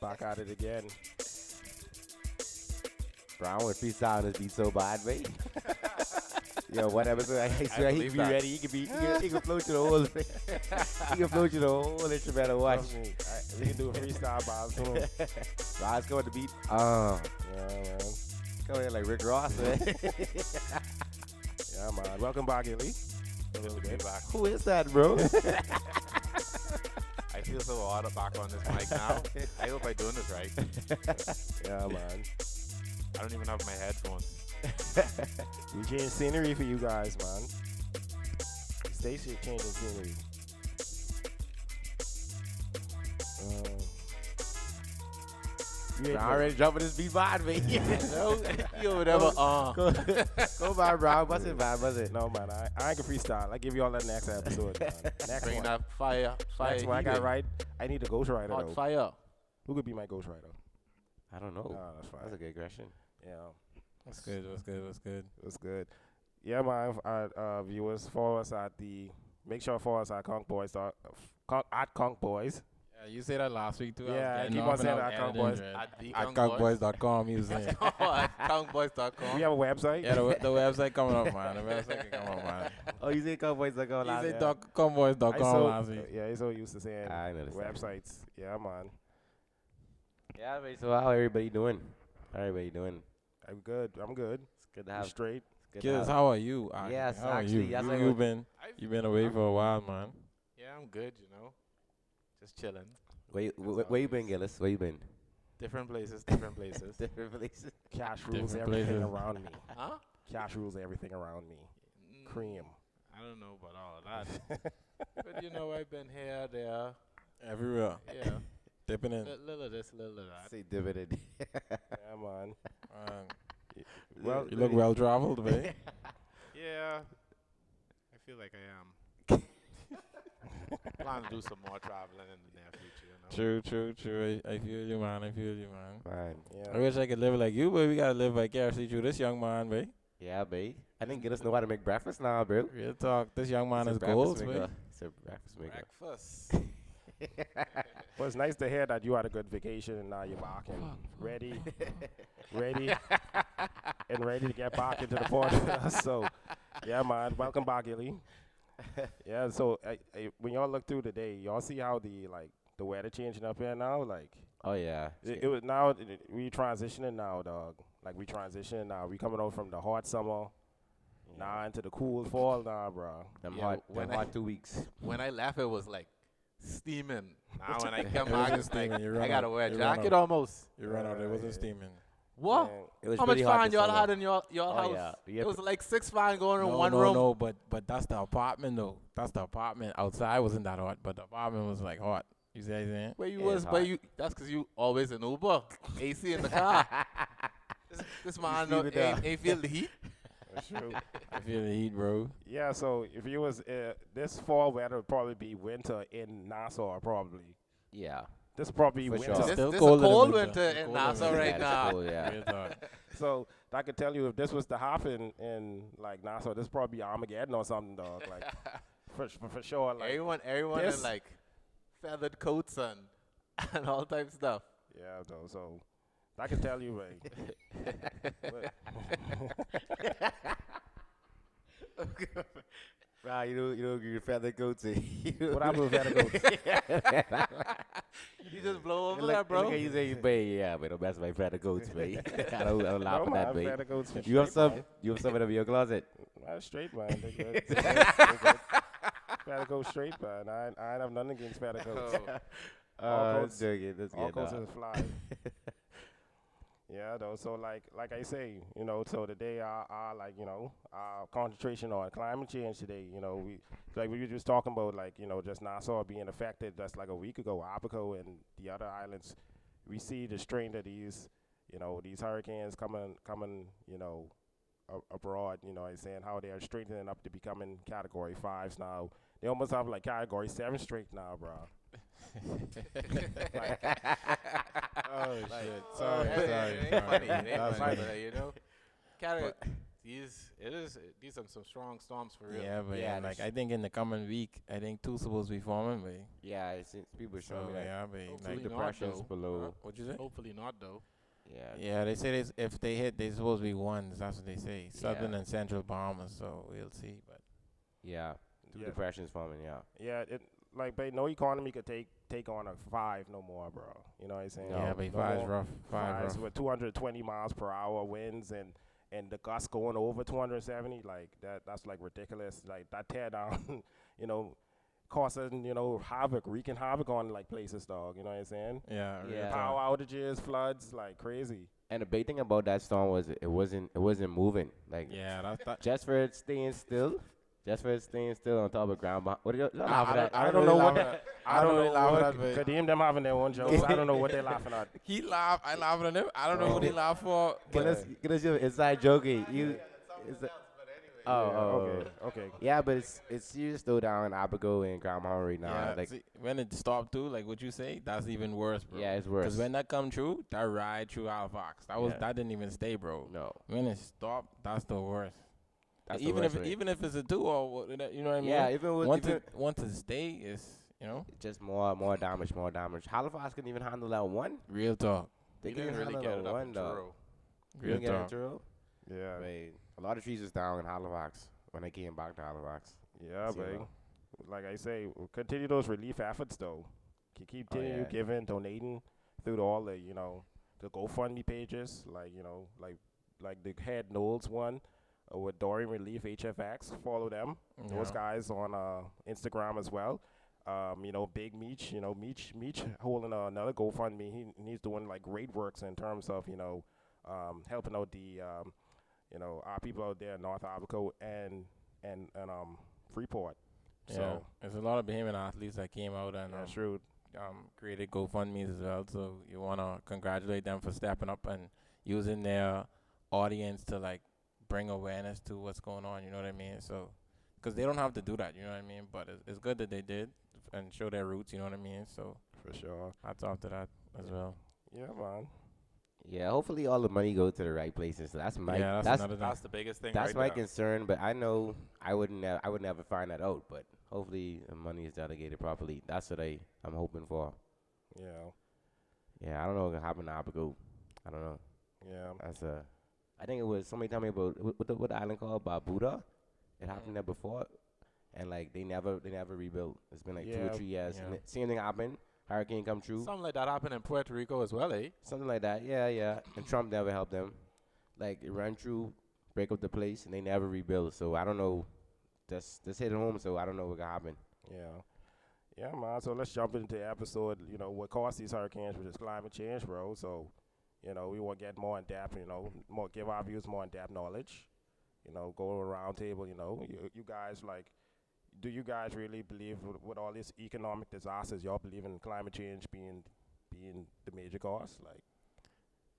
Back at it again. Brown with freestyle this beat so bad, mate. Yo, whatever. So I swear he believe be that. ready. He can float to the whole. He can float to the whole instrumental. Watch. Trust me. We can do a freestyle by soon. Rise go with the beat. Yeah, man. Come here like Rick Ross, man. Yeah, man. Welcome back, Illy. Good to be back. Who is that, bro? I feel so odd back on this mic now. I hope I'm doing this right. Yeah, man. I don't even have my headphones. We change scenery for you guys, man. Stacy changing scenery. I'm already jumping this beat bad, mate. No, you over there, go by, Brown. Bust it, man. Bust it. No, man. I ain't gonna freestyle. I give you all that next episode, man. Next Bringing one. that fire. Next one. I got heated. right. I need a ghostwriter, Hot though. fire. Who could be my ghostwriter? I don't know. Oh, that's fine. That's a good question. Yeah. What's good? What's good? What's good? It was good. Yeah, man. Our viewers, follow us at make sure to follow us at Conk Boys. At Conk Boys. Yeah, you said that last week too. Yeah, I was keep getting on saying off and that, I Conk edited Boys. it. At the At Conk Boys. conkboys.com using. At conkboys.com. We have a website. Yeah, the website coming up, man. The website can come up, man. Oh, you say Cowboys are going You last said week? conkboys.com last week. Yeah, he's so used to saying I noticed that. websites. Yeah, man. Yeah, mate. So how everybody doing? How everybody doing? I'm good. I'm good. It's good to I'm have. straight. It's good to Kids, have. how are you? Yes, how are actually, you? that's You, like you've what- been you've been away for a while, man. Yeah, I'm good, you know. Just chilling. Where you been, Gillis? Where you been? Different places, different places. Different places. Cash rules Different everything places. around me. Huh? Cash rules everything around me. Cream. I don't know about all of that. But you know, I've been here, there. Everywhere. Yeah. Dipping in. Little of this, little of that. Say dividend. Yeah, man. Well, you look well traveled, man. Yeah. I feel like I am. Plan to do some more traveling in the near future, you know. True. I feel you, man. I feel you, man. Man. Yeah. I wish I could live like you, but we gotta live vicariously through this young man, babe. Yeah, babe. I didn't get us know how to make breakfast now, bro. Real talk. This young man He's is a breakfast gold, maker. babe. He's a breakfast maker. Breakfast. Well, it's nice to hear that you had a good vacation and now you're back and ready, and ready to get back into the podcast. So, yeah, man. Welcome back, Illy. Yeah. So, when y'all look through today, y'all see how the weather changing up here now. Like, Oh, yeah. it was now we transitioning now, dog. Like we transitioning now. We coming over from the hot summer now into the cool fall now, bro. Them Yeah, hot, when them I- hot 2 weeks. When I left, it was like steaming. Now when I come It back, wasn't it's like steaming, you run I gotta out, wear a you run jacket out. almost. You run out. It wasn't steaming. What? Man, It was How much pretty hot fan this y'all summer. had in your Oh, house? yeah. Yeah, It was like 6 fan going in one no, room. No, but that's the apartment though. That's the apartment. Outside wasn't that hot, but the apartment was like hot. You see what I'm saying? Where you Yeah, was, it's but hot. you that's because you always in Uber. AC in the car. This man leave it there. ain't feel the heat. that's true. I feel the heat, bro. Yeah, so if you was this fall weather would probably be winter in Nassau, probably. Yeah. This would probably be For winter. sure. This Still a colder than cold winter. winter in Colder Nassau than right Yeah, it's now. cold, yeah. Real talk. So I could tell you if this was to happen in like Nassau, this probably Armageddon or something, dog. Like for sure. Like Everyone this- in like feathered coats and all types of stuff. yeah, though. So I can tell you, right? Right, you know, your feather coats. What happened with feather coats? You just blow over Look, that, bro. Look at you say, babe, yeah, but don't mess with my feather coats, babe. I don't laugh No, at that, man, babe. feather coats for You have straight, some, man. you have some of them in your closet. That's straight, man. They good. They good. Feather coats straight, man. I ain't have nothing against feather coats. All coats- That's good. That's All good. coats dog. is fly. Yeah, though. So like I say, you know, so today our like, you know, our concentration on climate change today, you know, we were just talking about like, you know, just Nassau being affected just like a week ago, Abaco and the other islands. We see the strain of these, you know, these hurricanes coming, you know, abroad, you know, I'm saying how they are strengthening up to becoming category 5s now. They almost have like category 7 strength now, bro. Oh Like- shit! Sorry, Hey, sorry. it ain't funny. It ain't That's funny, funny. but, you know. Carry These are some strong storms for real. Yeah, but Yeah, like this- I think in the coming week, I think two supposed to be forming, but Yeah, people showing me that. yeah, but Hopefully like not, Depressions though. below. what'd you say? Hopefully not though. Yeah. Yeah, they say if they hit, they supposed to be ones. That's what they say. Southern Yeah. and Central Bahamas. So we'll see. But Yeah. Two Yeah. depressions forming. Yeah. Yeah, like, but no economy could take on a 5 no more, bro. You know what I'm saying? yeah, but no five's more rough. Five fives rough. with 220 miles per hour winds and the gusts going over 270. Like that's like ridiculous. Like that tear down, you know, causing havoc, wreaking havoc on like places, dog. You know what I'm saying? Yeah. real Yeah. talk. Power outages, floods, like crazy. And the big thing about that storm was it wasn't moving. Like Yeah, that's that. just for it staying still. Just for it staying still on top of ground. What are you laughing at? I don't know what I don't really laugh at that. Kadeem them having their own jokes. I don't know what they're laughing at. He laugh. I laugh at him. I don't know who they laugh for. Get us your inside joking. Okay. Yeah, but it's serious though down in Abaco and Grand Montgomery now. Yeah, like see, when it stopped too, like what you say, that's even worse, bro. yeah, it's worse. Because when that come true, that ride through Halifax, that didn't even stay, bro. no, When it stopped, that's the worst. that's even the if worst way. even if it's a 2 or you know what I mean. Yeah, even with once it stay, is just more damage. Halifax couldn't even handle that one. real talk. They We couldn't didn't really handle get it that up one in though. Truro. You didn't Real get it talk. through? Yeah, Wait, a lot of trees was down in Halifax when I came back to Halifax. yeah, See, babe. Like I say, we'll continue those relief efforts though. Keep continue yeah. giving, donating through all the the GoFundMe pages, like the Head Knowles one with Dorian Relief HFX. Follow them. Those Yeah. guys on Instagram as well. Big Meech, Meech holding another GoFundMe. He's doing like great works in terms of helping out the our people out there in North Abaco and Freeport. Yeah, So there's a lot of Bahamian athletes that came out and that's true. created GoFundMe's as well. So you want to congratulate them for stepping up and using their audience to like bring awareness to what's going on. You know what I mean? So because they don't have to do that. You know what I mean? But it's good that they did and show their roots. You know what I mean? So For sure. hats off to that as well. Yeah, man. Yeah, hopefully all the money goes to the right places. That's my yeah, that's another thing. That's the biggest thing. that's right my there. concern. But I know I would never find that out. But hopefully the money is delegated properly. That's what I'm hoping for. Yeah. Yeah, I don't know what happened to Abaco. I don't know. Yeah. That's I think it was somebody told me about what the island called Barbuda. It happened there before, and like they never rebuilt. It's been like 2 or Yeah, 3 years. yeah. And same thing happened. Hurricane come true. Something like that happened in Puerto Rico as well, eh? Something like that. Yeah. And Trump never helped them. Like it ran through, break up the place, and they never rebuild. So I don't know. Just hit home. So I don't know what happened. Yeah. Yeah, man. So let's jump into the episode. What caused these hurricanes, which is climate change, bro. So, we want to get more in depth. Give our viewers more in depth knowledge. Go to a round table. You guys do you guys really believe with all these economic disasters, y'all believe in climate change being the major cause? Like,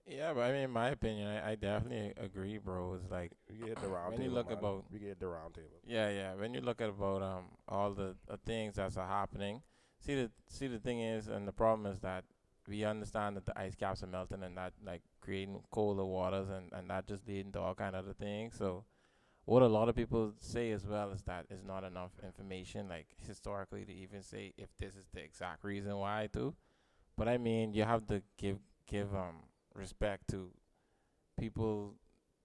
Yeah, but I mean, in my opinion, I definitely agree, bro. It's like we get the round when table. you look man. about we get the round table. yeah. When you look at about all the things that's happening, see the thing is, and the problem is that we understand that the ice caps are melting and that like creating colder waters and that just leading to all kind of other things. So what a lot of people say as well is that it's not enough information, like historically, to even say if this is the exact reason why too. But I mean, you have to give respect to people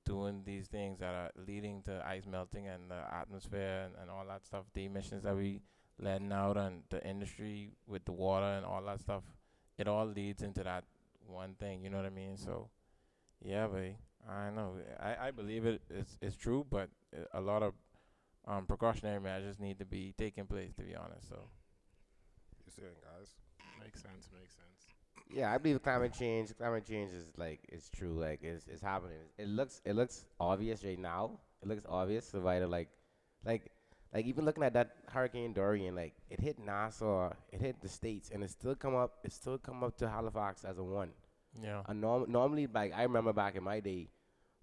doing these things that are leading to ice melting and the atmosphere and all that stuff, the emissions that we letting out and the industry with the water and all that stuff. It all leads into that one thing, you know what I mean? So, yeah, but I know. I believe it's true, but a lot of precautionary measures need to be taking place, to be honest. So, You saying, guys? Makes sense. Yeah, I believe climate change is like it's true. Like it's happening. It looks obvious right now. It looks obvious. So like even looking at that Hurricane Dorian, like it hit Nassau, it hit the States, and it still come up to Halifax as a 1. yeah. Normally, like I remember back in my day,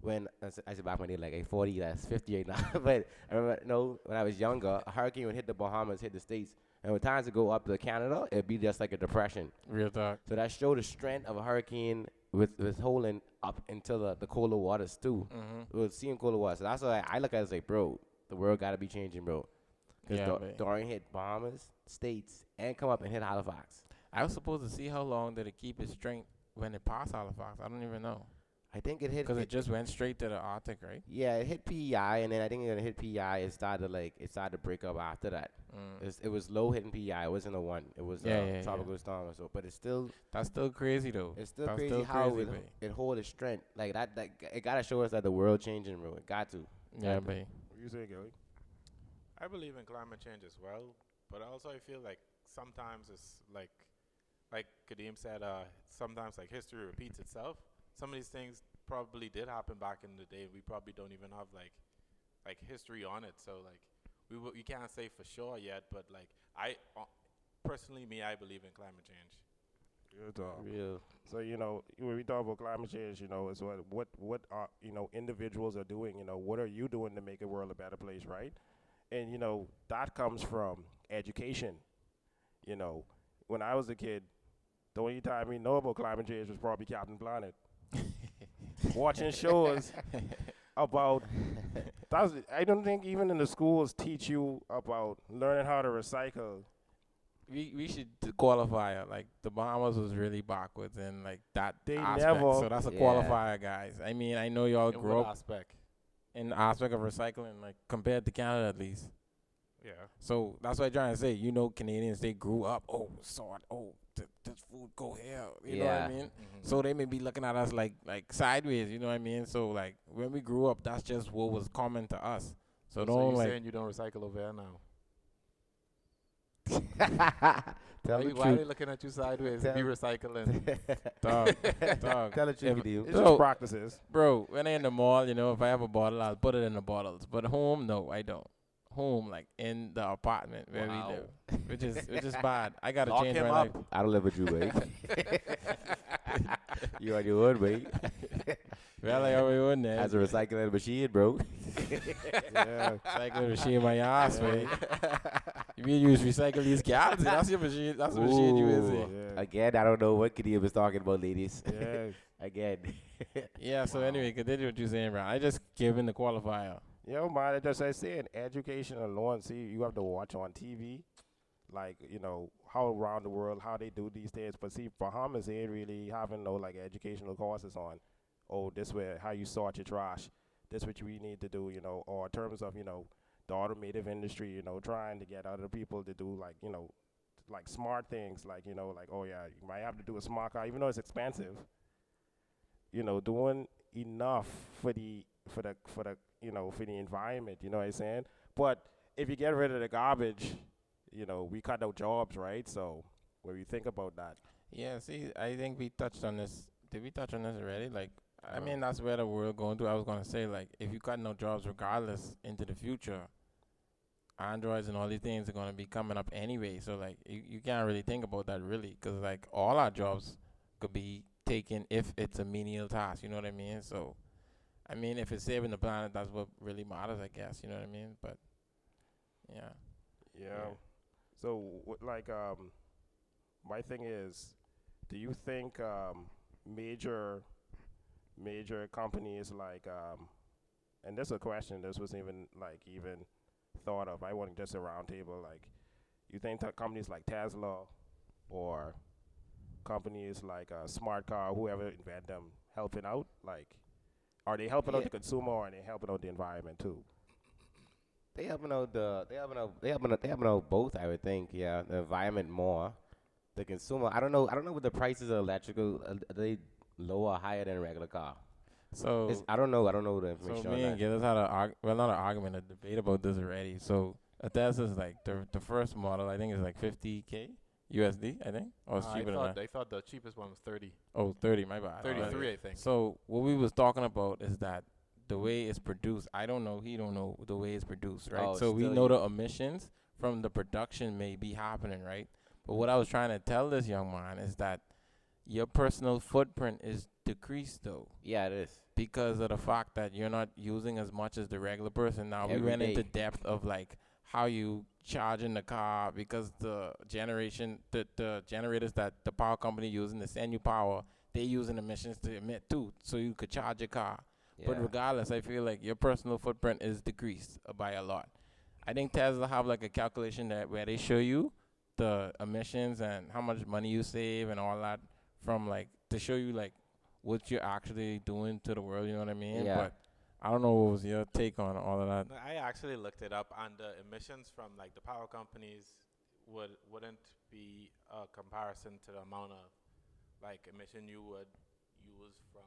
when I said back in my day, like 40, that's 50 right now. But I remember, when I was younger, a hurricane would hit the Bahamas, hit the States, and when times would go up to Canada, it'd be just like a depression. Real talk. So that showed the strength of a hurricane with holding up until the colder waters too. Mm-hmm. We're seeing colder waters. So that's why I look at it as like, bro, the world gotta be changing, bro. Because Yeah, babe. Dorian hit Bahamas, States, and come up and hit Halifax. I was supposed to see how long did it keep its strength when it passed Halifax. I don't even know. I think it hit. Because it just went straight to the Arctic, right? Yeah, it hit PEI, and then I think it hit PEI. It started to break up after that. It was low hitting PEI. It wasn't a one. It was tropical storm or so. But it's still. That's still crazy though. It's still That's crazy still how crazy, it hold its strength like that. That it gotta show us that the world changing, bro. It got to. Yeah, babe. What you say, Gilly? I believe in climate change as well, but also I feel like sometimes it's like Kadeem said, sometimes like history repeats itself. Some of these things probably did happen back in the day. We probably don't even have like history on it. So like we can't say for sure yet. But like I personally, I believe in climate change. Good talk. Real. So when we talk about climate change, it's what are individuals are doing. What are you doing to make the world a better place, right? And that comes from education. When I was a kid, the only time we know about climate change was probably Captain Planet. Watching shows about I don't think even in the schools teach you about learning how to recycle. We should qualify it. Like the Bahamas was really backwards in like that They aspect. never- So that's a qualifier, guys. I mean, I know y'all In grew what up aspect? in the aspect of recycling, like compared to Canada at least. Yeah. So that's what I'm trying to say. Canadians, they grew up. Oh, sort. Oh, this food go here. You know what I mean? So they may be looking at us like sideways. You know what I mean? So like when we grew up, that's just what was common to us. So So don't you like. saying you don't recycle over there now? Tell the Why are they truth. looking at you sideways? Tell- Be recycling. Dog. Tell the truth, If- Kadeem. It's So- just practices. Bro, when I in the mall, if I have a bottle, I'll put it in the bottles. But home, no, I don't. Home, like in the apartment where Wow. we live, which is bad. I gotta Lock change him my up. life. I don't live with you, babe. You on your own, babe. Well, I already on there. As a recycling machine, bro. Yeah. Recycling machine in my ass, man. You use recycle these gallons. That's your machine. That's the machine you is in. Yeah. Again, I don't know what Kadeem is talking about, ladies. Yeah. Again. Yeah. So anyway, continue what you're saying, bro. I just give in the qualifier. Man, just I said, education alone. See, you have to watch on TV, like how around the world how they do these things. But see, Bahamas ain't really having no like educational courses on. Oh, this way how you sort your trash. This what we need to do. Or in terms of the automotive industry. Trying to get other people to do like like smart things. Like like oh yeah, you might have to do a smart car even though it's expensive. Doing enough for the for the environment, you know what I'm saying? But if you get rid of the garbage, we cut out jobs, right? So when we think about that. Yeah. See, I think we touched on this. Did we touch on this already? Like, I mean, that's where the world going to. I was gonna say, like, if you cut no jobs, regardless, into the future, androids and all these things are gonna be coming up anyway. So like, you can't really think about that really, because like all our jobs could be taken if it's a menial task. You know what I mean? So, I mean, if it's saving the planet, that's what really matters, I guess. You know what I mean? But yeah. Yeah. So my thing is, do you think major companies like and this is a question, this wasn't even thought of. I want just a round table. Like, you think companies like Tesla or companies like Smart Car, whoever invent them, helping out? Like, are they helping out the consumer, or are they helping out the environment too? They helping out both, I would think. Yeah, the environment more. The consumer, I don't know what the prices of electrical, are they lower or higher than a regular car? So I don't know the information So on me and that. Gillis had not an argument, a debate about this already. So a Tesla's like the first model, I think is like $50K USD, I think, or it's cheaper than that. I thought the cheapest one was 30. Oh, 30, my bad. 33, I think. So what we was talking about is that the way it's produced, I don't know, he don't know the way it's produced, right? Oh, So we still know you- the emissions from the production may be happening, right? But what I was trying to tell this young man is that your personal footprint is decreased though, Yeah, it is. because of the fact that you're not using as much as the regular person. Now we Every went into day. depth of like how you charging the car, because the generators that the power company using to send you power they using emissions to emit too, so you could charge your car. But Yeah. regardless, I feel like your personal footprint is decreased by a lot. I think Tesla have like a calculation that where they show you the emissions and how much money you save and all that from like to show you like what you're actually doing to the world. You know what I mean? Yeah. But I don't know what was your take on all of that. No, I actually looked it up, and the emissions from like the power companies wouldn't be a comparison to the amount of like emission you would use from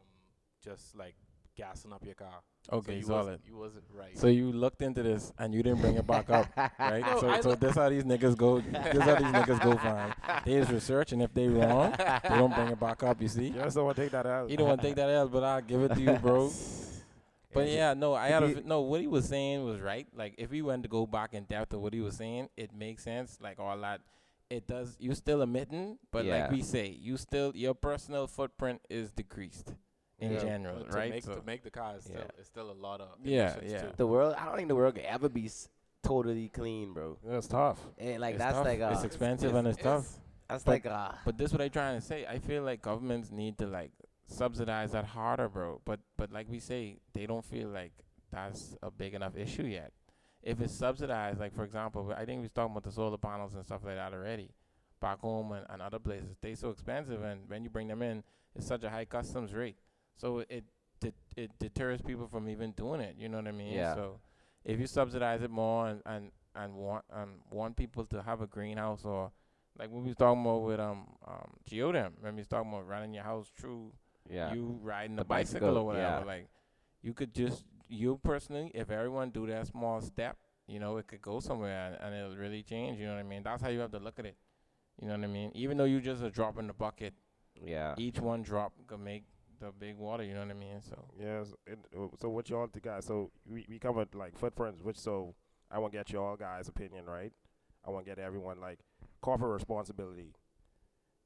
just like gassing up your car. Okay, so solid. you wasn't right. So you looked into this and you didn't bring it back up, right? No, I So this how these niggas go. This how these niggas go fine. They is research, and if they wrong, they don't bring it back up. You see? You just don't want to take that out. You don't want to take that L, but I'll give it to you, bro. But yeah, no, I had no. What he was saying was right. Like if we went to go back in depth to what he was saying, it makes sense. Like all that, it does. You still emitting, but Yeah. like we say, you still your personal footprint is decreased in Yeah. general, But right? To make the car is still, Yeah. it's still a lot of Yeah, emissions yeah. too. The world, I don't think the world could ever be totally clean, bro. It's tough. And like It's that's tough. like It's expensive and it's tough. that's but- like But this what I trying to say. I feel like governments need to like subsidize that harder, bro. But like we say, they don't feel like that's a big enough issue yet. If it's subsidized, like for example, I think we was talking about the solar panels and stuff like that already. Back home and other places, they so expensive, and when you bring them in, it's such a high customs rate. So it deters people from even doing it. You know what I mean? Yeah. So if you subsidize it more and want people to have a greenhouse, or like what we was talking about with Geodem, when we was talking about running your house through yeah. you riding The the bicycle or bicycle, whatever. yeah. Like you could just you personally, if everyone do that small step, you know, it could go somewhere and it'll really change. You know what I mean? That's how you have to look at it. You know what I mean? Even though you just a drop in the bucket, Yeah. each one drop could make the big water. You know what I mean? So Yes. So what y'all guys? So we covered like footprints, which so I want to get y'all guys' opinion, right? I want to get everyone like corporate responsibility.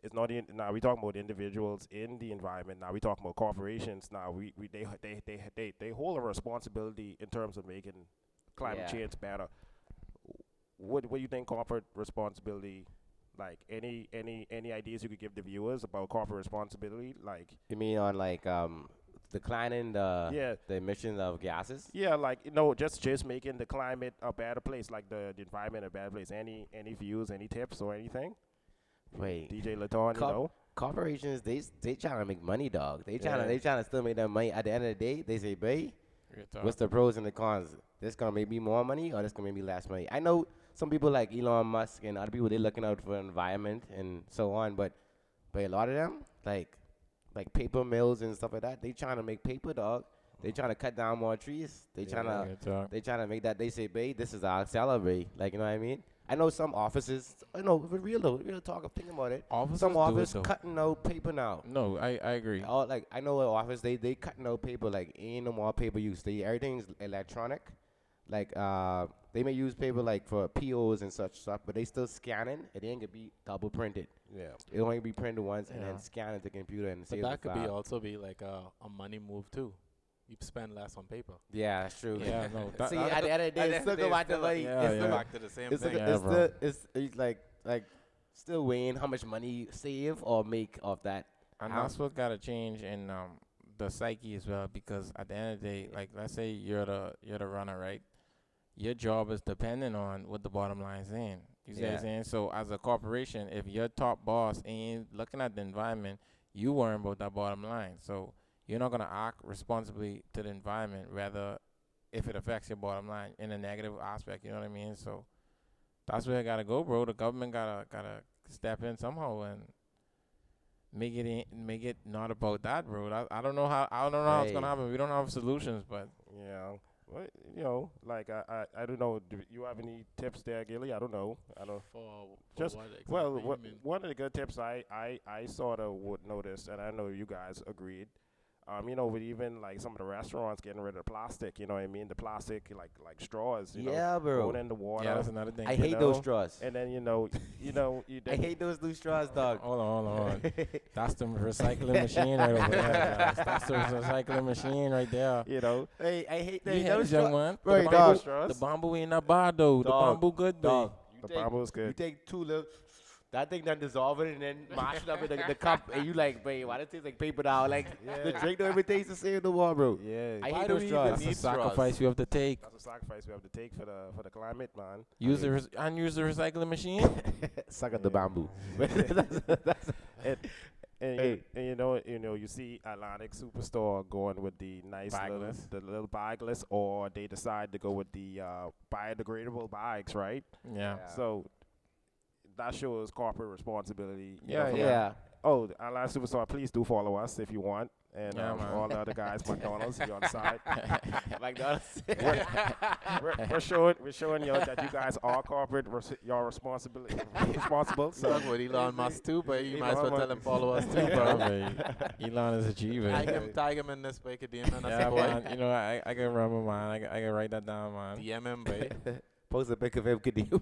It's not now we talking about individuals in the environment. Now we talking about corporations. Now they hold a responsibility in terms of making climate Yeah. change better. What do you think corporate responsibility? Like any ideas you could give the viewers about corporate responsibility? Like You mean on like declining yeah. the emissions of gases? Yeah, like just making the climate a better place, like the environment a better place. Any views, any tips or anything? Wait. DJ Laton, Corporations, they trying to make money, dog. They trying Yeah. to still make that money. At the end of the day, they say, "Babe, real talk. what's the pros and the cons? This gonna make me more money, or this gonna make me less money?" I know some people like Elon Musk and other people, they looking out for the environment and so on, but a lot of them, like paper mills and stuff like that, they trying to make paper, dog. They trying to cut down more trees. They trying to Real talk. they trying to make that. They say, "Babe, this is our salary." Like, you know what I mean? I know some offices. I know for real though, real talk. I'm thinking about it. Offices Some do it, office though. cutting out paper now. No, I agree. All like I know an office they cutting out paper, like ain't no more paper use. Everything's electronic. Like they may use paper like for POs and such stuff, but they still scanning. It ain't gonna be double printed. Yeah. It only be printed once and Yeah. then scanned into the computer and But save that the could be file. also be like a money move too. You spend less on paper. Yeah, that's true. Yeah, no. See, at the end of the day, it's still go back to money. Yeah, It's yeah. still Back to the same it's thing. still, Yeah, it's bro. still it's like still weighing how much money you save or make off that. And How- that's what gotta change in the psyche as well, because at the end of the day, like let's say you're the runner, right? Your job is dependent on what the bottom line is saying. You see what Yeah. I'm saying? So as a corporation, if your top boss ain't looking at the environment, you worrying about that bottom line. So you're not gonna act responsibly to the environment, rather if it affects your bottom line in a negative aspect. You know what I mean? So that's where it gotta go, bro. The government gotta step in somehow and make it not about that, bro. I don't know how it's Hey. gonna happen. We don't have solutions, but Yeah. Well, like I don't know. Do you have any tips there, Gilly? I don't know. I don't. For Just- what exactly Well, you mean? one of the good tips I sort of would notice, and I know you guys agreed. With even like some of the restaurants getting rid of plastic, you know what I mean? The plastic like straws, Yeah, bro. going in the water. yeah, that's another thing. I you hate know, those straws. And then I hate those new straws, dog. Hold on. That's the recycling machine right over there, guys. That's the recycling machine right there. Hey, I hate You those hear this young straws. one? Bro, the dog. bamboo straws. The bamboo ain't that bad though. The Dog, bamboo good though. Dog, The bamboo is You good. take two little That thing done dissolving and then mashing up in the cup, and you like, wait, why does it taste like paper now? Like, the drink don't even taste the same no more, bro. Yeah, I Why hate do those we straws. That's a need straws? sacrifice you have to take. that's a sacrifice we have to take for the climate, man. Use use the recycling machine. Suck at the bamboo. And you know, you see Atlantic Superstore going with the nice little bagless, or they decide to go with the biodegradable bags, right? Yeah. So that shows corporate responsibility. you Yeah, know, from Yeah. Oh, the Atlantic Superstore, please do follow us if you want. And Yeah, man. all the other guys, McDonald's, you're on the side. McDonald's. we're showing you that you guys are corporate. You're responsible. So Talk about Elon Musk too, but you might as well Elon tell him follow us too, Yeah, bro. man. Elon is a G, Tag him in this by Kadeem, and Yeah, that's boy. man. You know, I can remember, man. I can write that down, man. DM him, boy. Post a pic of him, Kadeem.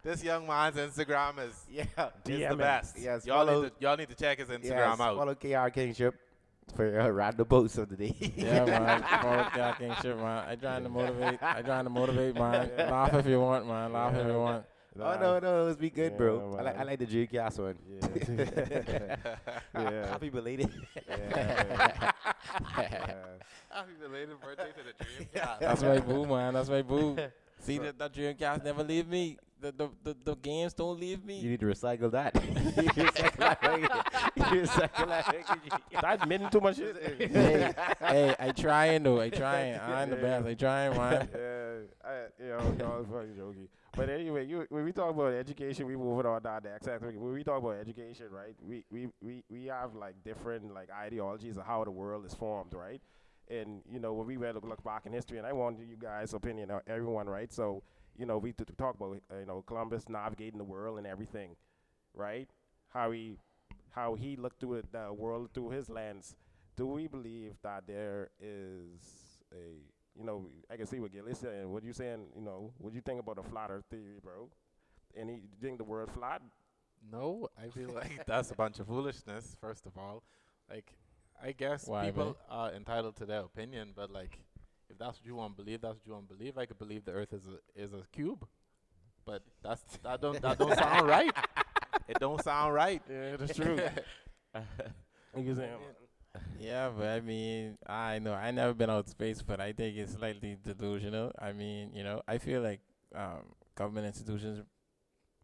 This young man's Instagram is Yeah. the DM him. best. Yes, Y'all need to check his Instagram out. Follow KR Kingship for random posts of the day. Yeah, man. Follow Cat King shit, man. I trying to motivate, man. Laugh if you want, man. Laugh if you want. Oh, no, it was be good, Yeah, bro. I man. like the Dreamcast one. Yeah. Happy belated. Yeah. Happy belated birthday to the dream. That's my boo, man. That's my boo. See that Dreamcast never leave me. The games don't leave You me. need to recycle that. You recycle that. That meant too much shit. Hey, I trying though. I trying. I'm the best. I trying, man. Yeah, it's funny, jokey. But anyway, when we talk about education, we moving on down the exactly. When we talk about education, right? We have like different like ideologies of how the world is formed, right? And you know, when we look back in history, and I want you guys' opinion, everyone, right? So you know, we talk about Columbus navigating the world and everything, right? How he looked through the world through his lens. Do we believe that there is I can see what Gilly's saying. What you saying? What you think about the flat Earth theory, bro? And you think the word flat? No, I feel like that's a bunch of foolishness. First of all, like I guess Why, people are entitled to their opinion, but like if that's what you want to believe, that's what you want to believe. I could believe the Earth is a cube, but that don't sound right. It don't sound right. Yeah, that's true. You saying? Yeah, but I mean, I know I never been out of space, but I think it's slightly delusional. I mean, I feel like government institutions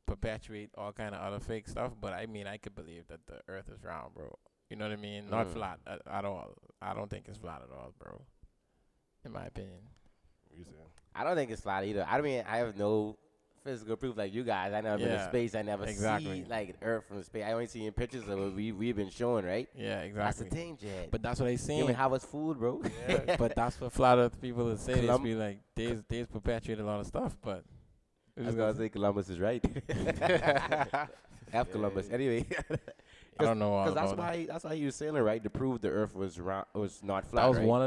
perpetuate all kind of other fake stuff, but I mean, I could believe that the Earth is round, bro. You know what I mean? Not flat at all. I don't think it's flat at all, bro. In my opinion. You saying? I don't think it's flat either. I mean, I have no physical proof like you guys. I never been to Yeah, space. I never exactly. see like Earth from space. I only see in pictures of what we've been showing, right? Yeah, That's exactly. the thing, Jed. But that's what I You seen. even have us fooled, bro. But that's what flat Earth people would say. They Colum- be like, they perpetuate a lot of stuff, but I was gonna say Columbus is right. F Columbus. Anyway, I don't know all because about that's why he was sailing, right, to prove the Earth was not flat. that was right? one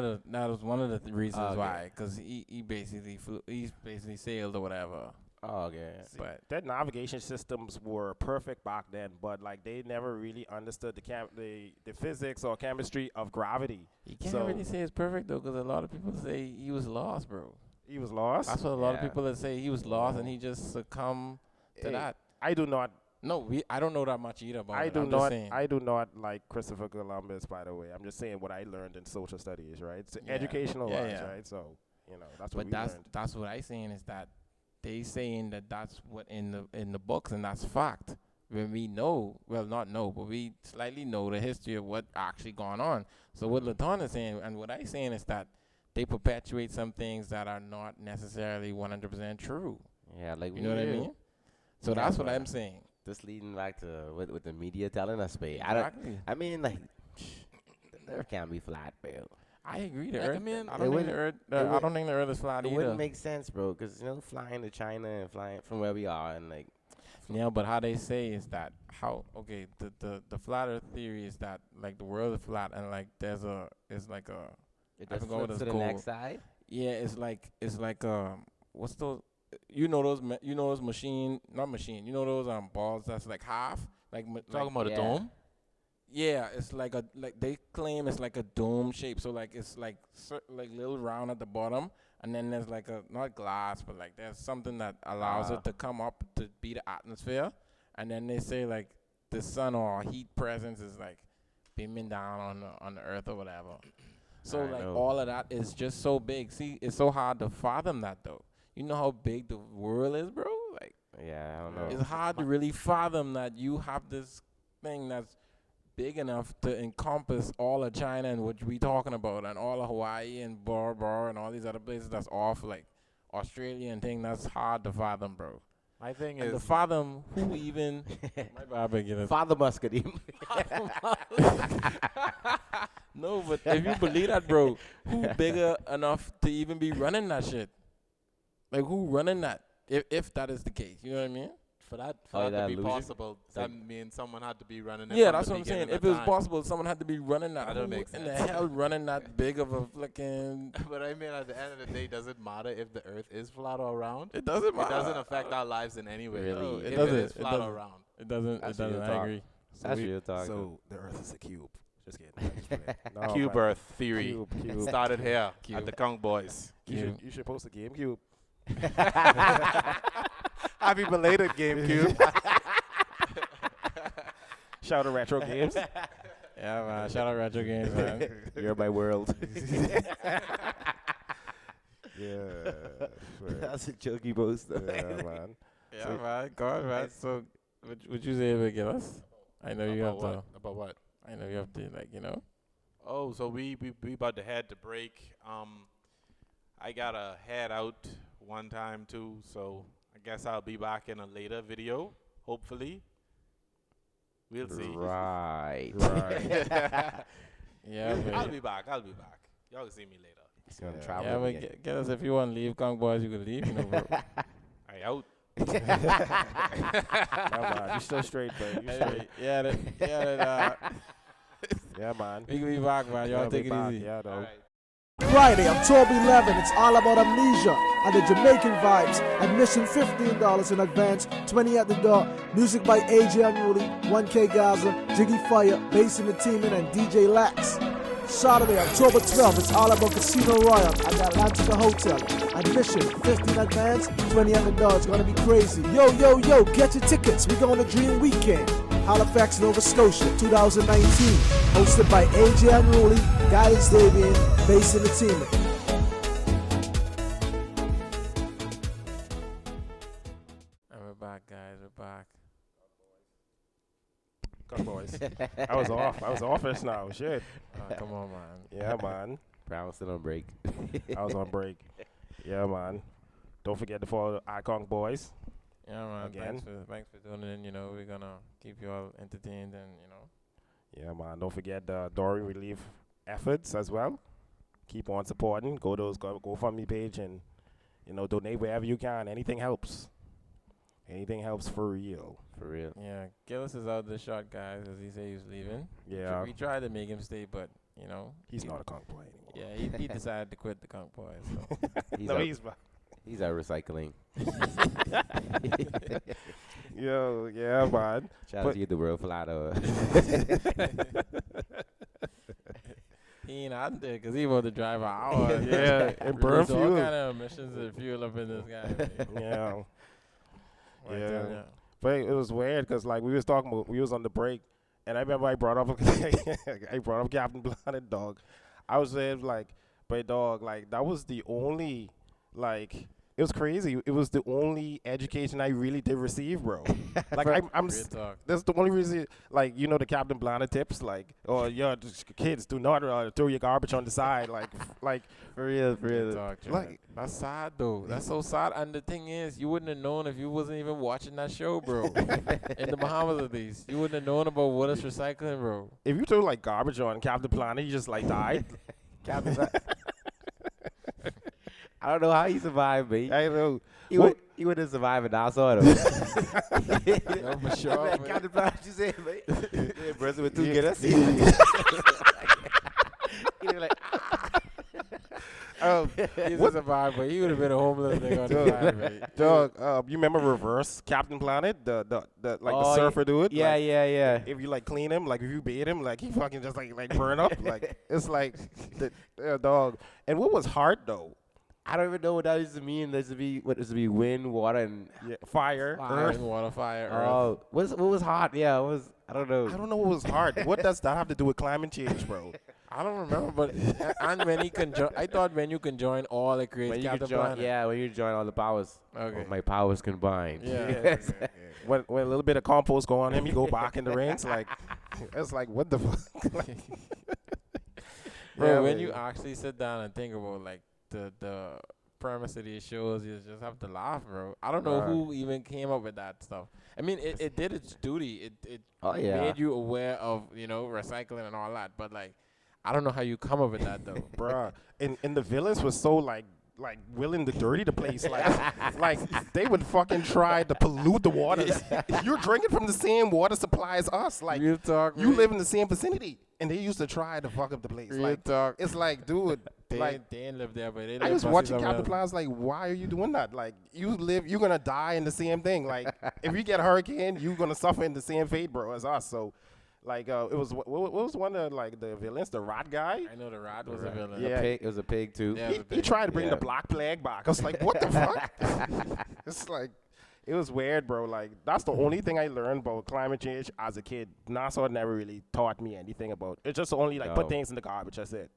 of the reasons Okay. why, because he basically sailed or whatever. Oh, okay. But Their navigation systems were perfect back then, but like they never really understood the physics or chemistry of gravity. you can't So- really say it's perfect though, because a lot of people say he was lost, bro. He was lost. That's what a lot of Yeah. people that say he was lost and he just succumbed to Hey, that. I do not. No, I don't know that much either about I it. do I'm just not. saying. I do not like Christopher Columbus. By the way, I'm just saying what I learned in social studies, right? It's Yeah. educational Yeah, wise, yeah. right? So that's what But we that's learned. that's what I saying is that they saying that that's what in the books and that's fact. When we know, well, not know, but we slightly know the history of what actually gone on. So what Laton is saying and what I saying is that they perpetuate some things that are not necessarily 100% true. Yeah, like You know what I mean? So Yeah, that's what but- I'm saying. This leading back to what the media telling us, babe. Exactly. I mean, like, the Earth can't be flat, bro. I agree. The I Earth. mean, I it don't think the wouldn't- Earth. it I would- don't think the Earth is flat It either. wouldn't make sense, bro, because flying to China and flying from where we are, and like, Yeah, but how they say is that the flat Earth theory is that like the world is flat and like it's like a it I just forgot what flips it's to the called. next side. yeah it's like what's those those machine not machine those balls that's like half like Talking about Yeah. a dome. yeah it's like they claim it's like a dome shape so like it's like like little round at the bottom and then there's like a not glass, but like there's something that allows it to come up to be the atmosphere, and then they say like the sun or heat presence is like beaming down on the earth or whatever. So like all of that is just so big. See, it's so hard to fathom that though. You know how big the world is, bro? Like, yeah, I don't know. it's hard to really fathom that you have this thing that's big enough to encompass all of China and what we talking about, and all of Hawaii and Bora Bora and all these other places that's off, like Australia and thing. That's hard to fathom, bro. My thing And is to fathom who even my bad, big Father Muscadine. No, but if you believe that, bro, who bigger enough to even be running that shit? Like, who running that? If that is the case, you know what I mean? for that that to be illusion? possible, that means someone had to be running it. Yeah, from that's the what I'm saying. beginning If of it was time. possible, someone had to be running that. That don't Who make in the sense. hell running that big of a flicking? But I mean, at the end of the day, does it matter if the Earth is flat or round? It doesn't It matter. doesn't affect our lives in any way. Really? No, It if doesn't. It is It flat doesn't. or round. It doesn't. That's It doesn't. real I talk. agree. That's real talk. So the Earth is a cube. Just kidding. I'm just playing. No, Cube but Earth theory Cube. started here Cube. at the Kong Boys. You should post a GameCube. Happy belated GameCube. Shout out Retro Games. Yeah, man. Shout out Retro Games, man. You're my world. Yeah. swear. That's a jokey post. Yeah, man. Yeah, So- man. Go on, man. So, would you say it give us? I know you have About to. what? About what? I know you have to, like, you know. Oh, so we about to head to break. I gotta head out one time too, so I guess I'll be back in a later video. Hopefully, we'll see. Right. Yeah, I'll but, be back. I'll be back. Y'all can see me later. He's gonna Yeah. travel. yeah, but again. get us if you want to leave, Kong Boys, you can leave, you know, bro. I out. No, man. You still straight, bro. You straight. Yeah, man. We can be back, man. Y'all Yeah, take we it back. easy. Yeah, though. All right. Friday, October 11, it's all about amnesia and the Jamaican vibes. Admission $15 in advance, 20 at the door. Music by AJ Unruly, 1K Gaza, Jiggy Fire, Bass in the Teamin', and DJ Lax. Saturday, October 12, it's all about Casino Royal at the Atlantica Hotel. Admission 15 in advance, 20 at the door. It's gonna be crazy. Yo, get your tickets. We're going to Dream Weekend. Halifax, Nova Scotia, 2019. Hosted by AJ Unruly, Guidance Davian, Bass in the Team. And we're back, guys. We're back. Come boys. I was off. I was off just now. Shit. Come on, man. Yeah, man. Brown still on break. I was on break. Yeah, man. Don't forget to follow Icon Boys. Yeah, man. Again. Thanks for tuning in. You know, we're gonna keep you all entertained, and you know. Yeah, man. Don't forget the Dorian Relief efforts as well. Keep on supporting. Go to those GoFundMe page and, you know, donate wherever you can. Anything helps. Anything helps for real. For real. Yeah, Gillis is out the shot, guys, as he said he was leaving. Yeah. We tried to make him stay, but you know. He's not a conch boy anymore. Yeah, he decided to quit the Kong Boys. So. He's No, out, he's back. he's out recycling. Yo, yeah, man. Shout out But- to you, the world flat over. He ain't out there because he wanted to drive an hour. Yeah, and burn Release all fuel. kind of emissions and fuel up in this guy. Yeah. Right Yeah. there, yeah. But it was weird because, like, we was talking about, we was on the break, and I remember I brought up Captain Planet, dog. I was saying, like, but dog, like, that was the only, like, it was crazy. It was the only education I really did receive, bro. Like, I'm Real talk. that's the only reason, like, you know, the Captain Planet tips, like, or yeah, just kids, do not throw your garbage on the side, like, For real, Real talk, Joe. like- That's sad though. That's so sad. And the thing is, you wouldn't have known if you wasn't even watching that show, bro. In the Bahamas at least, you wouldn't have known about what is recycling, bro. if you throw, like, garbage on Captain Planet, you just, like, died. Captain I don't know how he survived, mate. I know. He Well- would have survived and I saw him. No, for sure. man. Captain Planet, you say, mate? Yeah, person with two Yeah. get us. He'd be like, He's a survivor, but he would have been a homeless nigga on the side, mate. Dog, you remember Reverse Captain Planet, the like Oh, the surfer dude? yeah, Like, yeah. if you like clean him, like if you bathe him, like he fucking just like burn up. Like it's like the dog. And what was hard though, I don't even know what that used to mean. There used to be wind, water, and Fire, Earth, water, fire, earth. oh, what was hot? Yeah, it was. I don't know. I don't know what was hard. What does that have to do with climate change, bro? I don't remember, but and when you can I thought when you can join all, it creates When you Captain could join, Planet. yeah, when you join all the powers. Okay. Oh, my powers combined. Yeah. When a little bit of compost go on him, you go back in the rings. Like, it's like, what the fuck? Bro, Yeah, when man. you actually sit down and think about like the premise of these shows, you just have to laugh, bro. I don't know Right. who even came up with that stuff. I mean, it did its duty. It Oh, yeah. made you aware of, recycling and all that. But like, I don't know how you come up with that though. Bruh. And the villains was so like willing to dirty the place. Like they would fucking try to pollute the waters. You're drinking from the same water supply as us. Like Real talk. you live in the same vicinity, and they used to try to fuck up the place. Real Like talk. it's like, dude, They like didn't live there, but they I live was busy watching somewhere Captain else. Plaza. Like, why are you doing that? Like, you're gonna die in the same thing. Like, if you get a hurricane, you're gonna suffer in the same fate, bro, as us. So, like, it was what was one of like the villains, the rat guy. I know the rat was a villain. Yeah. It was a pig too. Yeah. He tried to bring Yeah. the Black Plague back. I was like, what the fuck? It's like, it was weird, bro. Like, that's the only thing I learned about climate change as a kid. NASA never really taught me anything about. It's just only like put No. things in the garbage. That's it.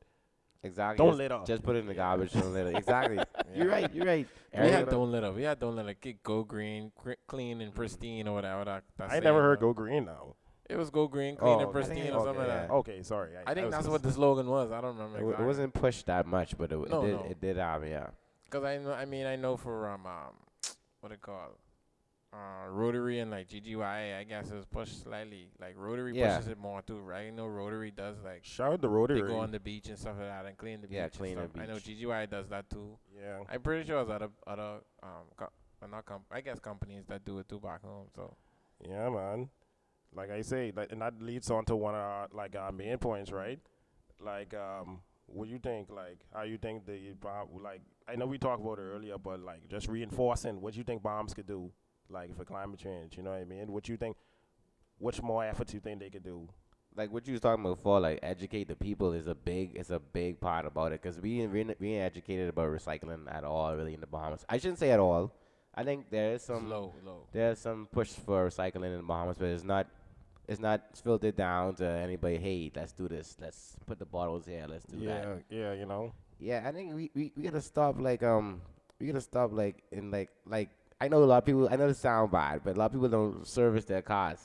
Exactly. Don't Just- litter. Just put it in the garbage. Don't litter. Exactly. You're right. You're right. We had don't litter. We had don't litter. Get go green, clean and pristine or whatever. That I saying never heard was. go green now. It was go green, clean and okay. pristine or something like that. Okay, sorry. I think was that's gonna what the slogan was. I don't remember It exactly. wasn't pushed that much, but No, no. it did have, yeah. Because I know for what it called, Rotary and like GGYA, I guess it was pushed slightly. Like Rotary Yeah. pushes it more too, right? I know Rotary does like Shout out to Rotary. they go on the beach and stuff like that and clean the Yeah, beach. and clean the stuff. I know beach. GGYA does that too. Yeah. I'm pretty sure there's other I guess companies that do it too back home. So Yeah, man. Like I say, and that leads on to one of our main points, right? Like, what you think? Like, how you think like I know we talked about it earlier, but like just reinforcing what you think bombs could do, like for climate change. You know what I mean? What you think? Which more efforts you think they could do? Like what you was talking about before, like educate the people is a big part about it, because we ain't educated about recycling at all really in the Bahamas. I shouldn't say at all. I think there's some low. there's some push for recycling in the Bahamas, but it's not filtered down to anybody. Hey, let's do this. Let's put the bottles here. Let's do that. Yeah, you know. Yeah, I think we gotta stop in I know a lot of people. I know this sound bad, but a lot of people don't service their cars,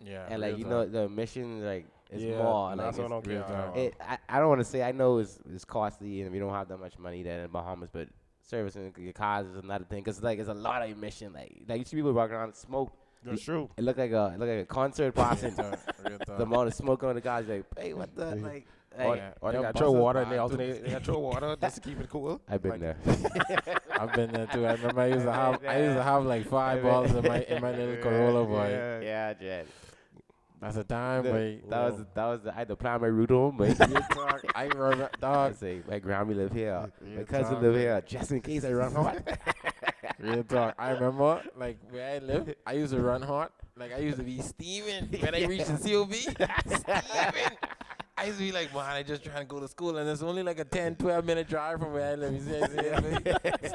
Yeah. and real the emissions is Yeah, more. and Like that's what I don't real care. talk. I don't want to say, I know it's costly and we don't have that much money there in the Bahamas, but servicing your cars is another thing, because like it's a lot of emission. Like you see people walking around and smoke. That's true. It look like a concert passing. Real talk. The amount of smoke on the cars, like, hey, what the like. Yeah. Or they Them got throw buses water and bad they too. alternate. They got throw water just to keep it cool. I've been Like- there. I've been there too. I remember I used to have like 5 balls in my little Corolla, boy. Yeah, Jen. That's a time, boy. I had to plan my route home, but I remember, I dog. say my grandma live here, my Yeah, cousin dog. live here, just in case I run hot. Real talk. I remember, like, where I live, I used to run hot. Like, I used to be steaming when I reached the COB. Steaming. I used to be like, man, I just trying to go to school, and it's only like a 10, 12-minute drive from where I live. You see,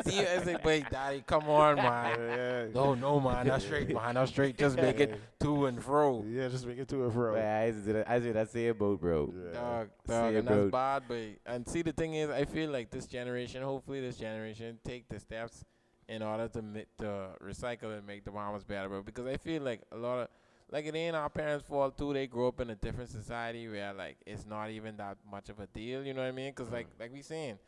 Steve, I was like, wait, daddy, come on, man. No, man, that's straight, man, that's straight. Just make it to and fro. Yeah, just make it to a fro. Man, I used to do that sailboat, bro. Dog, See and it, that's bro. bad, but and see the thing is, I feel like hopefully this generation take the steps in order to recycle and make the Bahamas better, bro. Because I feel like a lot of, like, it ain't our parents' fault too. They grew up in a different society where like it's not even that much of a deal. You know what I mean? Because like we saying,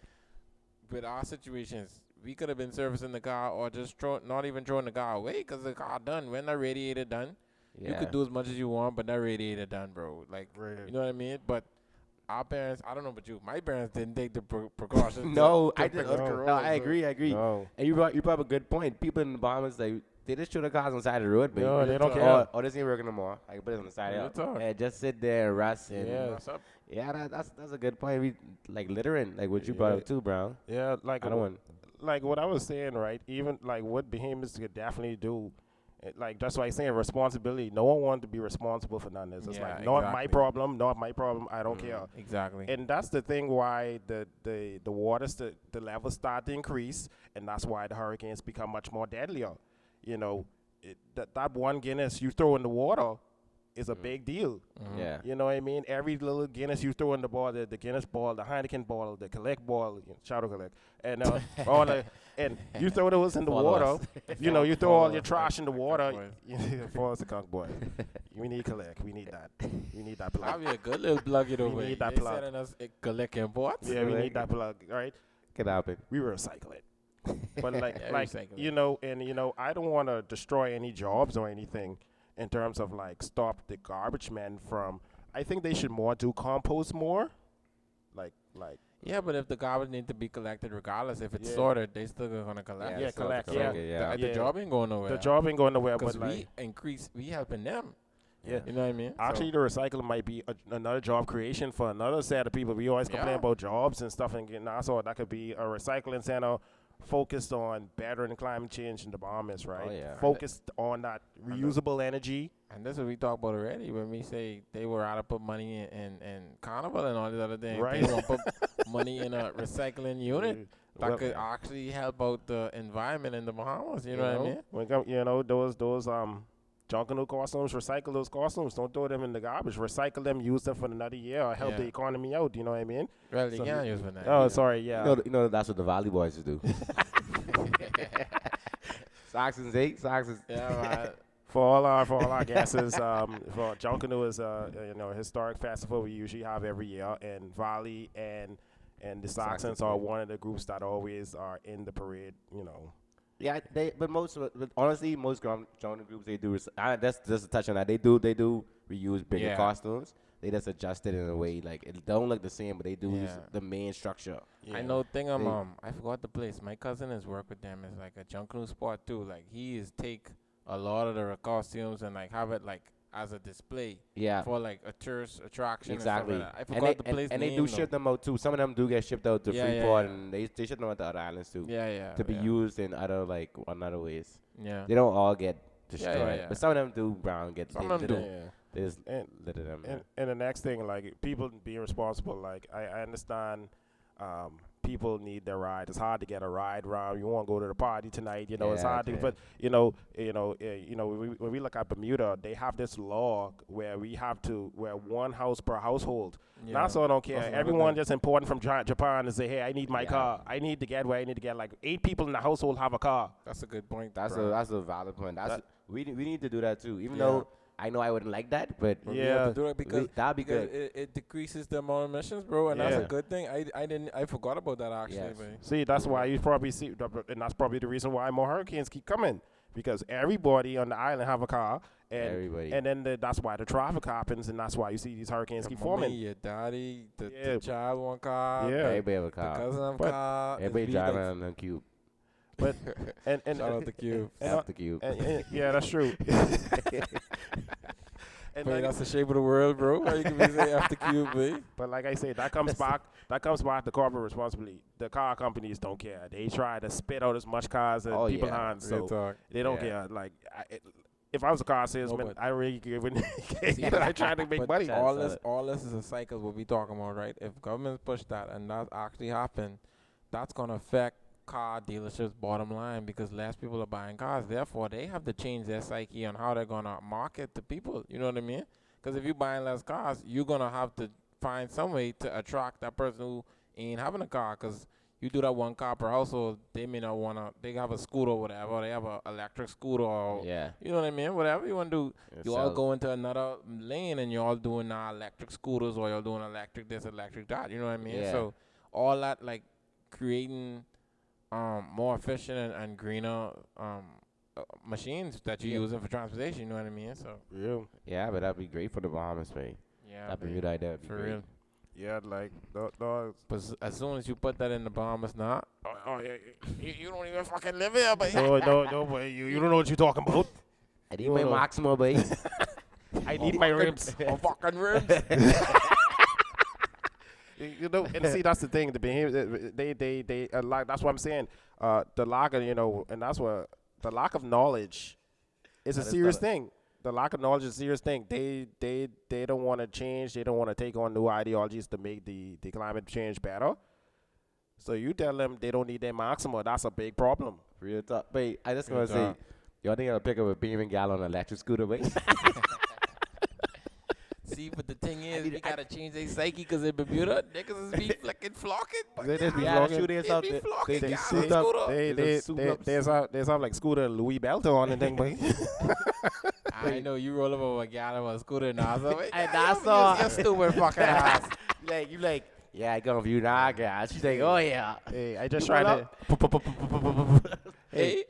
with our situations, we could have been servicing the car or just not even throwing the car away because the car done. When the radiator done, you could do as much as you want, but that radiator done, bro. Like, you know what I mean? But our parents, I don't know about you, my parents didn't take the precautions. No, to I pick did. up No, Corollas, I bro. agree. No. And you brought up a good point. People in the Bahamas, they just throw the cars on the side of the road, but No, they don't care. Or this ain't working no more. I can put it on the side Real of talk. and just sit there and rest. And Yeah. What's up? yeah, that's a good point. We like littering, like what you brought up too, Brown. Yeah, like I don't want. like what I was saying, right? Even like what Bahamians could definitely do, Like that's why I saying responsibility. No one wanted to be responsible for none of this. It's Yeah, like not my exactly. problem, not my problem. I don't care. Exactly. And that's the thing why the waters the levels start to increase, and that's why the hurricanes become much more deadlier. You know, that one Guinness you throw in the water is a big deal. Yeah. You know what I mean? Every little Guinness you throw in the ball, the Guinness ball, the Heineken ball, the Collect ball, Shadow Collect, and all the, and you throw those in the Follow water. us. You know, you throw all your Follow us. trash in the Like water. boys. For us, a conk boy. We need Collect. We need that. We need that plug. That'd be a good little plug it over. need that They plug. sending us collect imports. Yeah, we need that plug, right? Can happen. We recycle it. But like, Yeah, like recycle you it. know, and you know, I don't want to destroy any jobs or anything in terms of like stop the garbage men from. I think they should more do compost more, like. Yeah, but if the garbage need to be collected regardless, if it's Yeah. sorted, they still gonna collect. Yeah, it's not collect, the yeah. yeah. The job ain't going nowhere. The job ain't going nowhere, because but like, we helping them. Yeah. You know what I mean? actually, the recycling might be another job creation for another set of people. We always complain Yeah. about jobs and stuff, and getting so that could be a recycling center focused on bettering climate change in the Bahamas, right? Oh, yeah. Focused on that reusable energy. And this is what we talked about already when we say they were out to put money in Carnival and all these other things. Right. They don't put money in a recycling unit that Well, could actually help out the environment in the Bahamas. You know what I mean? When you know those Junkanoo costumes, recycle those costumes. Don't throw them in the garbage. Recycle them, use them for another year, or help Yeah. the economy out. You know what I mean? Well, they So can't use for that. Oh, either. sorry, yeah. You know that's what the Valley Boys do. Socks and eight, socks and Yeah, man. For all our guesses, for Junkanoo is a historic festival we usually have every year, and Valley and the Saxons are one of the groups that always are in the parade. You know. Yeah, but honestly, most genre groups they do. That's just a touch on that. They do reuse bigger Yeah. costumes. They just adjust it in a way like it don't look the same, but they do use Yeah. the main structure. I know thing They- I forgot the place. My cousin has worked with them. It's like a Junkanoo spot too. Like he is take a lot of the costumes and like have it like as a display Yeah, for like a tourist attraction. exactly. And stuff like that. I And forgot the place and they name, do though. ship them out too. Some of them do get shipped out to Yeah, yeah, Freeport, yeah. and they ship them out to other islands too. Yeah, yeah. To be yeah. used in other ways. Yeah. They don't all get destroyed, yeah. but some of them do. Brown get Some of them do. Yeah. They just And litter them. and the next thing, like people being responsible. Like I understand, people need their ride. It's hard to get a ride around. You want to go to the party tonight. You know, it's Yeah, hard to. yeah. But when we look at Bermuda, they have this law where where one house per household. Yeah. Nassau don't care. That's another Everyone thing. just important from Japan to say, hey, I need my Yeah. car. I need to get where I need to get. Like 8 people in the household have a car. That's a good point. That's bro. a valid point. We need to do that too. Even Yeah. though I know I wouldn't like that, but But we have Yeah. to do it because that'd be because good. it decreases the amount of emissions, bro, and that's Yeah. a good thing. I forgot about that actually. Yes. But See, that's why you probably see, and that's probably the reason why more hurricanes keep coming, because everybody on the island have a car, and Everybody. and then that's why the traffic happens, and that's why you see these hurricanes keep your forming. mommy, your daddy, the Yeah. child want car, Yeah. Everybody have a the car. cousin have But car. Everybody it's driving like- on the cube. But and Shout out to Cube. After cube. and yeah, that's true. And Wait, like, that's the shape of the world, bro. How you can be say after Cube, B? but like I say, that comes back to corporate responsibility. The car companies don't care. They try to spit out as much cars as Oh, people's yeah. hands, Real so talk. they don't Yeah. care. Like, if I was a car salesman, but- I really wouldn't. I try to make but money. that's All this is a cycle. What we talking about, right? If governments push that and that actually happen, that's gonna affect car dealerships' bottom line because less people are buying cars. Therefore, they have to change their psyche on how they're gonna market to people. You know what I mean? Because if you're buying less cars, you're gonna have to find some way to attract that person who ain't having a car. Because you do that one car per household, they may not wanna. They have a scooter or whatever. They have a electric scooter or Yeah. you know what I mean? Whatever you want to do, Yeah, you all sell- go into another lane and you're all doing electric scooters or you're doing electric this, electric that. You know what I mean? Yeah. So all that like creating more efficient and greener machines that you're Yeah. using for transportation. You know what I mean? So Real. Yeah, but that'd be great for the Bahamas, man. yeah, That'd be babe, a good idea. That'd be for great. real. Yeah, like dogs. But as soon as you put that in the Bahamas, now, you don't even fucking live here, but No, boy, you don't know what you're talking about. I need my Maximo, babe. I need my ribs. on fucking ribs. You know, and see, that's the thing. The behavior, they like. That's what I'm saying. The lack of, and that's what the lack of knowledge it's a I just serious thought thing. The lack of knowledge is a serious thing. They don't want to change. They don't want to take on new ideologies to make the climate change better. So you tell them they don't need their maxima. That's a big problem. Real talk. Wait, I just Real want to say, talk. y'all think I'll pick up a beaming gal on an electric scooter? Wait. See, but the thing is, we gotta change their psyche because in Bermuda, niggas is be flicking flocking. But They just be Yeah, flocking. shoot They yourself. be flocking, They guys, suit on up. scooter. There's like Scooter Louis Belter on and thing, boy. I know you roll up with a gal on a scooter in Nassau. Hey, Nassau. You stupid fucking ass. You like, yeah, I gonna view nah, gal. She's like, oh yeah. Hey, I just You tried roll to. Hey,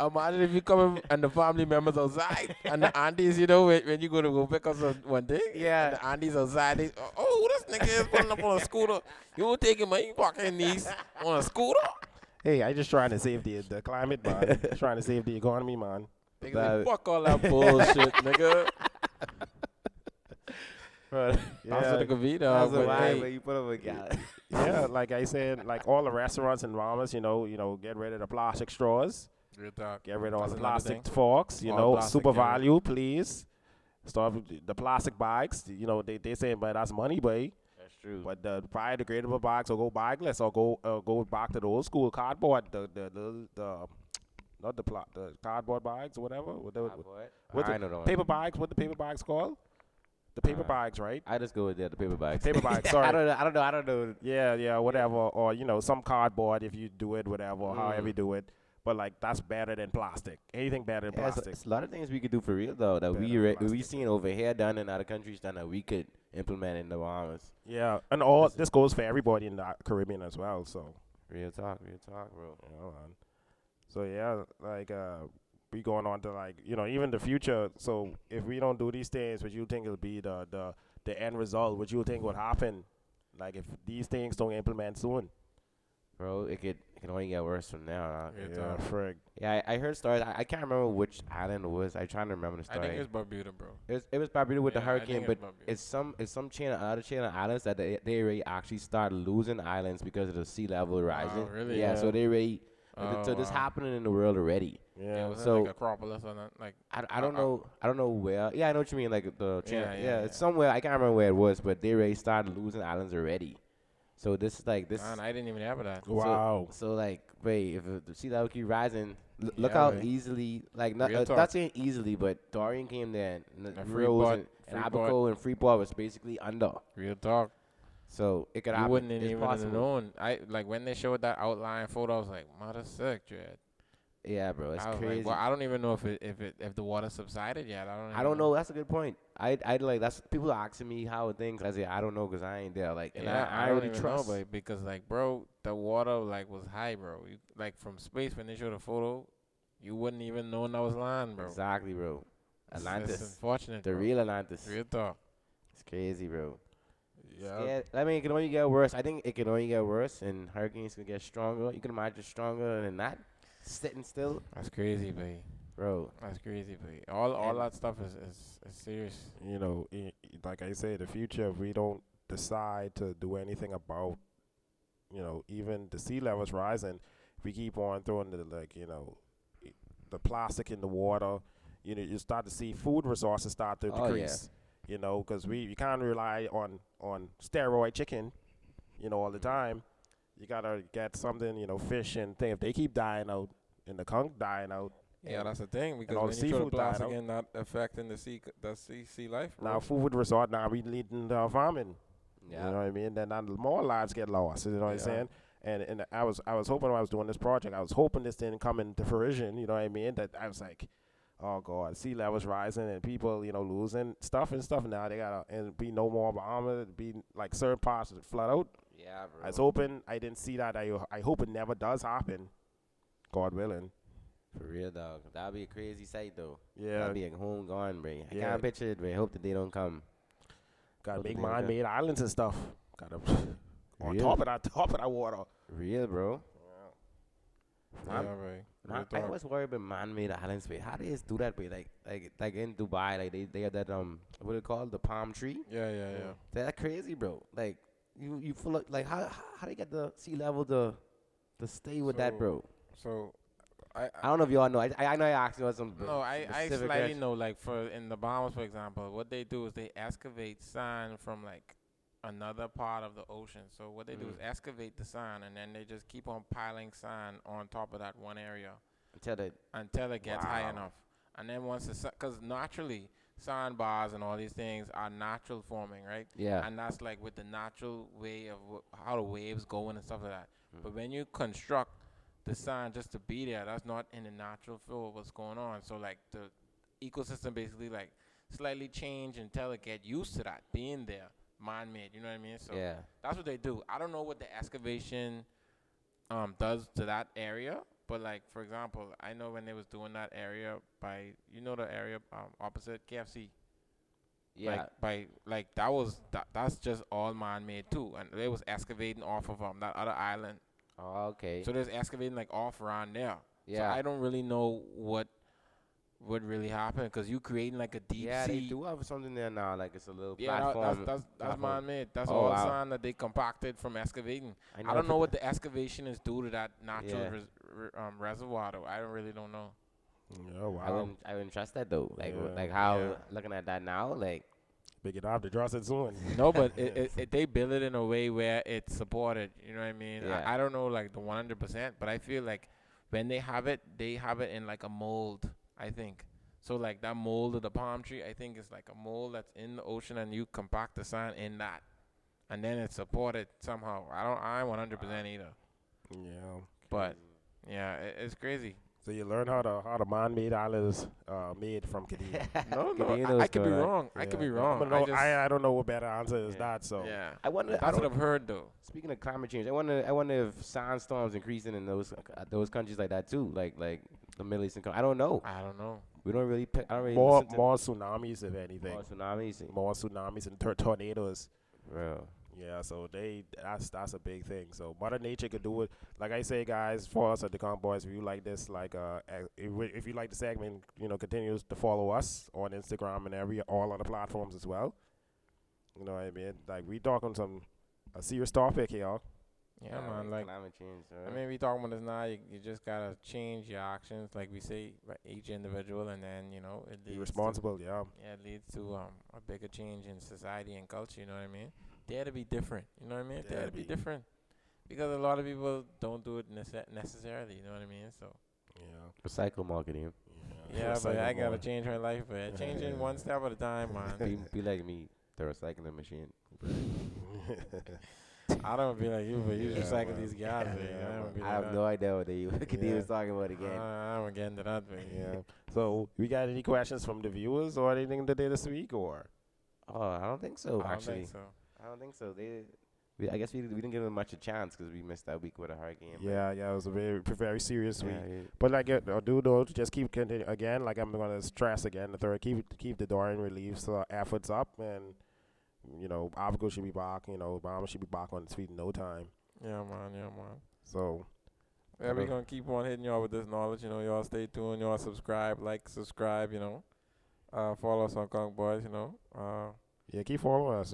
imagine if you come in and the family members outside and the aunties, you know, when you go pick up one thing, Yeah. and the aunties outside, they, oh, this nigga is pulling up on a scooter. You taking my fucking niece on a scooter? Hey, I just trying to save the climate, man. Trying to save the economy, man. Nigga, Nah. like, fuck all that bullshit, nigga. That's what it could be, dog. That's But why hey, you put up a gal. Yeah, like I said, like all the restaurants and Bahamas, you know, get rid of the plastic straws. real talk. Get rid of all That's the another plastic thing. forks, you All know, plastic, super yeah. value, please. Stop with the plastic bags. You know, they say, but that's money, boy. That's true. But the biodegradable bags, or go bagless, or go back to the old school cardboard, the not the cardboard bags or whatever. What I know the one. paper bags. What the paper bags called? The paper bags, right? I just go with the paper bags. Paper bags. Sorry. I don't know. Yeah, whatever. Or, some cardboard if you do it, whatever, Mm. however you do it. But, like, that's better than plastic. Anything better than Yeah, plastic. it's a lot of things we could do for real though that we seen over here done in other countries done that we could implement in the Bahamas. Yeah, and this goes for everybody in the Caribbean as well, so. Real talk, bro. Yeah, man. So, yeah, like, we going on to, like, even the future. So, if we don't do these things, what you think will be the end result? What you think would happen? Like, if these things don't implement soon? Bro, it can only get worse from now. Real Yeah, talk. frig. Yeah, I heard stories. I can't remember which island it was. I trying to remember the I story. think it's Bermuda, bro. It was Barbuda with the Yeah, I think hurricane, it's but Barbuda. it's some other chain of islands that they already actually started losing islands because of the sea level rising. really? Yeah, Yeah. so they already Oh, so this wow. happening in the world already. Yeah. Was it So- like Acropolis or not? Like, I don't know where. Yeah, I know what you mean. Like the chain. Yeah, Yeah, yeah, it's yeah. somewhere. I can't remember where it was, but they already started losing islands already. So this is like this. man, I didn't even have that. Wow. So like, wait, if the sea level keep rising, look Yeah, how man. easily, like not, Real talk. not saying easily, but Dorian came there and And rose Freeport- and Freeport. Abaco and Freeport was basically under. Real talk. So it could You happen. wouldn't It's even possible. have known. I like when they showed that outline photo. I was like, "Mother sick, Dread." Yeah, bro, it's I was crazy. like, well, I don't even know if the water subsided yet. I don't know. That's a good point. I like that's people are asking me how things. I say I don't know because I ain't there. Like, and Yeah, I don't really even trust. know, but because like, bro, the water like was high, bro. You, like from space when they showed the photo, you wouldn't even know that was land, bro. Exactly, bro. It's Atlantis, unfortunate. the bro. real Atlantis. Real talk. It's crazy, bro. Yeah. Yeah, I mean, it can only get worse. I think it can only get worse, and hurricanes can get stronger. You can imagine stronger than that, sitting still, That's crazy, babe. bro. That's crazy, babe. All And- that stuff is serious. Like I say, the future, if we don't decide to do anything about, even the sea levels rising, if we keep on throwing the plastic in the water, you start to see food resources start to Oh, yeah. decrease. Because we can't rely on steroid chicken, all the time. You gotta get something, fish and thing. If they keep dying out and the conch dying out, Yeah, that's the thing because all when the you throw the seafood died plastic out. in, not affecting the sea life. Bro. now food resort, now we leading the farming. Yeah. You know what I mean? Then more lives get lost. You know what I'm Yeah. saying? And I was hoping when I was doing this project, I was hoping this didn't come into fruition. You know what I mean? That I was like, oh God, sea levels rising and people, losing stuff and stuff. Now they gotta and be no more Bahamas. Be like certain parts that flood out. Yeah, bro. I was hoping I didn't see that. I hope it never does happen. God willing. For real, dog. That'd be a crazy sight, though. Yeah. That'd be a home gone, bro. I Yeah. can't picture it, but I hope that they don't come. Gotta Hope make they don't come. man-made islands and stuff. Gotta on Real? top of that water. Real, bro. yeah, I'm- right. Man, Real I talk. always worry about man-made islands, but how do they do that, bro? Like in Dubai, like they have that what it called, the palm tree. Yeah. That's crazy, bro. Like you full of, like how they get the sea level to stay with that, So- bro? So, I don't know if y'all know. I know I asked you about some. No, I specific slightly question. know. Like for in the Bahamas, for example, what they do is they excavate sand from like another part of the ocean. So what they do is excavate the sand, and then they just keep on piling sand on top of that one area until it gets high enough. And then once because naturally sandbars and all these things are natural forming, right? Yeah. And that's like with the natural way of how the waves going and stuff like that. But when you construct the sand just to be there, that's not in the natural flow of what's going on. So like the ecosystem basically like slightly change until it get used to that being there, man-made. You know what I mean? So Yeah. that's what they do. I don't know what the excavation does to that area, but like for example, I know when they was doing that area by the area opposite KFC. Yeah. Like that's just all man-made too, and they was excavating off of that other island. Oh, okay. So there's excavating like off around there. Yeah. So I don't really know what would really happen because you creating like a deep Yeah, sea. they do have something there now. Like it's a little Yeah, platform. that's platform. man-made. That's Oh, all wow. sand that they compacted from excavating. I never don't know put what the excavation is due to that natural Yeah. reservoir though. I don't know. Oh wow. I wouldn't trust that though. Like Yeah. like how Yeah. looking at that now, like Big it up to draw it soon. No, but they build it in a way where it's supported. You know what I mean? Yeah. I don't know like the 100%, but I feel like when they have it in like a mold, I think. So like that mold of the palm tree, I think is like a mold that's in the ocean, and you compact the sand in that, and then it's supported somehow. I'm 100% either, Yeah. but yeah, it's crazy. So you learn how the man-made island is made from Kadeem. Kadena I could be was good. wrong. I could be Yeah. wrong. But no, I don't know what better answer is Yeah. that. So Yeah, I wonder. that's what I've heard though. Speaking of climate change, I wonder if sandstorms increasing in those countries like that too, like the Middle Eastern countries. I don't know. I don't know. We don't really. I don't really more listen to tsunamis if anything. more tsunamis. More tsunamis and tornadoes. Bro. Yeah, so that's a big thing. So Mother Nature could do it. Like I say, guys, for us at the Conk Boys, if you like this, like if you like the segment, continues to follow us on Instagram and all other platforms as well. You know what I mean? Like we talking a serious topic here. Yeah, man. Like climate change. I mean, we talking about this now. You just gotta change your actions, like we say, right, each individual, and then it leads Be responsible, yeah. it leads to a bigger change in society and culture. You know what I mean? Dare to be different. You know what I mean? Dare to be different, because a lot of people don't do it necessarily. You know what I mean? So Yeah. Recycle marketing. yeah, but I gotta more. change my life, but changing one step at a time, man. Be like me, the recycling machine. I don't be like you, but you Yeah, recycle man. these guys. Yeah, I don't be I like have that. no idea what they Yeah. was talking about again. I don't get into that, man. Yeah. So we got any questions from the viewers or anything today this week or? Oh, I don't think so. I don't Actually, think so. I don't think so. I guess we didn't give them much a chance because we missed that week with a hurricane. but- Yeah, it was a very serious week. yeah. But like, just keep continue again. Like I'm gonna stress again, the third, keep the Dorian relief efforts up, and Africa should be back. Bahamas should be back on its feet in no time. Yeah, man. So Yeah, we're gonna keep on hitting y'all with this knowledge. Y'all stay tuned. Y'all subscribe. Follow us on Conk Boys. yeah, keep following us.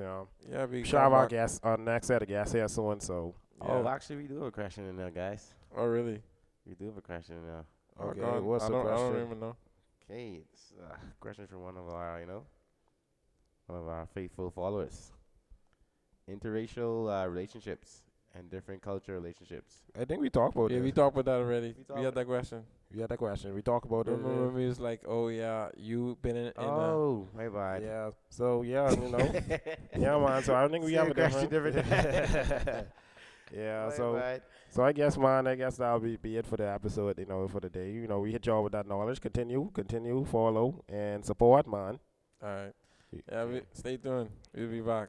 Yeah, we Shout out come our back. guests, our next set of guests here soon. So Oh, Yeah. actually, we do have a question in there, guys. Oh, really? We do have a question in there. okay, God, what's I the don't, I question? don't even know. Okay, it's a question from one of our faithful followers. Interracial relationships and different culture relationships. I think we talked about Yeah, it. we talked about that already. We talked We had that question. We had that question. We talked about it. Remember, we was like, "Oh yeah, you been in." Oh, my bad. Yeah. So yeah, yeah, man. So I think we have a Same different. question, Yeah. My So. bad. So I guess, man, that'll be it for the episode, for the day. We hit y'all with that knowledge. Continue, follow, and support, man. All right. Yeah, stay tuned. We'll be back.